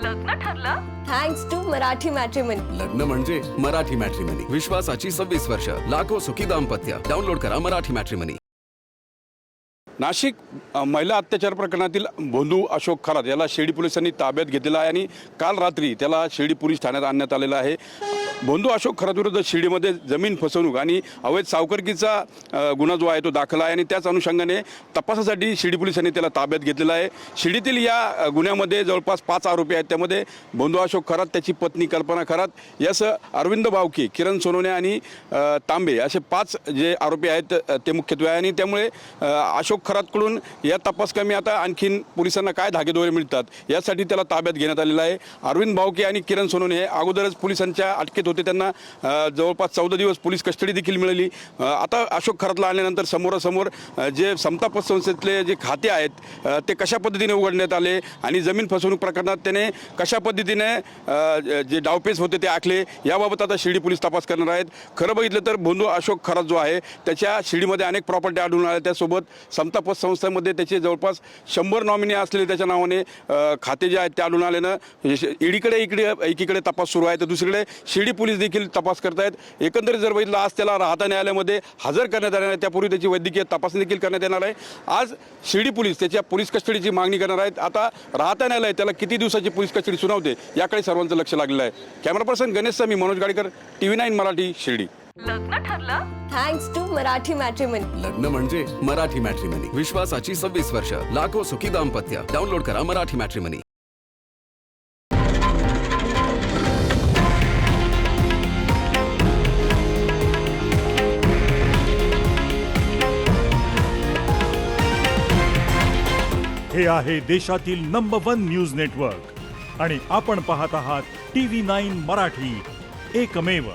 लग्न ठरलं? Thanks to Marathi matrimony. लग्न म्हणजे मराठी मॅट्रिमनी. विश्वासाची 26 वर्ष. लाखो सुखी दाम्पत्य. डाउनलोड करा मराठी मॅट्रिमनी. नाशिक महिला अत्याचार प्रकरणातील भोंदू अशोक खरात याला शिर्डी पोलिसांनी ताब्यात घेतलेला आहे आणि काल रात्री त्याला शिर्डी पोलीस ठाण्यात आणण्यात आलेलं आहे. भोंदू अशोक खरात विरुद्ध शिर्डीमध्ये जमीन फसवणूक आणि अवैध सावकारकीचा गुन्हा जो आहे तो दाखल आहे आणि त्याच अनुषंगाने तपासासाठी शिर्डी पोलिसांनी त्याला ताब्यात घेतलेला आहे. शिर्डीतील या गुन्ह्यामध्ये जवळपास 5 आरोपी आहेत. त्यामध्ये भोंदू अशोक खरात, त्याची पत्नी कल्पना खरात यासह अरविंद बावके, किरण सोनवणे आणि तांबे असे 5 जे आरोपी आहेत ते मुख्यत्वे आहे. आणि त्यामुळे अशोक खरातकडून या तपासकामी आता आणखीन पोलिसांना काय धागेदोरे मिळतात यासाठी त्याला ताब्यात घेण्यात आलेलं आहे. अरविंद बावके आणि किरण सोनवणे हे अगोदरच पोलिसांच्या अटकेत होते. त्यांना जवळपास 14 दिवस पोलीस कस्टडी देखील मिळाली. आता अशोक खरातला आणल्यानंतर समोरासमोर जे समता पतसंस्थेतले जे खाते आहेत ते कशा पद्धतीने उघडण्यात आले आणि जमीन फसवणूक प्रकरणात त्याने कशा पद्धतीने जे डावपेच होते ते आखले याबाबत आता शिर्डी पोलीस तपास करणार आहेत. खरं बघितलं तर भोंदू अशोक खरात जो आहे त्याच्या शिर्डीमध्ये अनेक प्रॉपर्टी आढळून आल्या. त्यासोबत समता पतसंस्थेमध्ये त्याचे जवळपास 100 नॉमिनी असलेले त्याच्या नावाने खाते जे आहेत ते आढळून आल्यानं एकीकडे तपास सुरू आहे तर दुसरीकडे शिर्डी पोलीस देखील तपास करतायत. एकंदरीत जर बघितलं आज त्याला राहता न्यायालयामध्ये हजर करण्यात येणार आहे. त्यापूर्वी त्याची वैद्यकीय तपासणी देखील करण्यात येणार आहे. आज शिर्डी पोलीस त्याच्या पोलीस कस्टडीची मागणी करणार आहेत. आता राहता न्यायालय त्याला किती दिवसाची पोलीस कस्टडी सुनावते याकडे सर्वांचं लक्ष लागलेलं आहे. कॅमेरा पर्सन गणेश मी मनोज गाडीकर, TV9 मराठी, शिर्डी. लग्न ठरलं? Thanks to Marathi matrimony. लग्न म्हणजे मराठी मॅट्रिमनी. विश्वासाची 26 वर्ष. लाखो सुखी दाम्पत्य. डाउनलोड करा मराठी मॅट्रिमनी. हे आहे देशातील नंबर 1 न्यूज नेटवर्क आणि आपण पाहत आहात TV9 मराठी, एकमेव.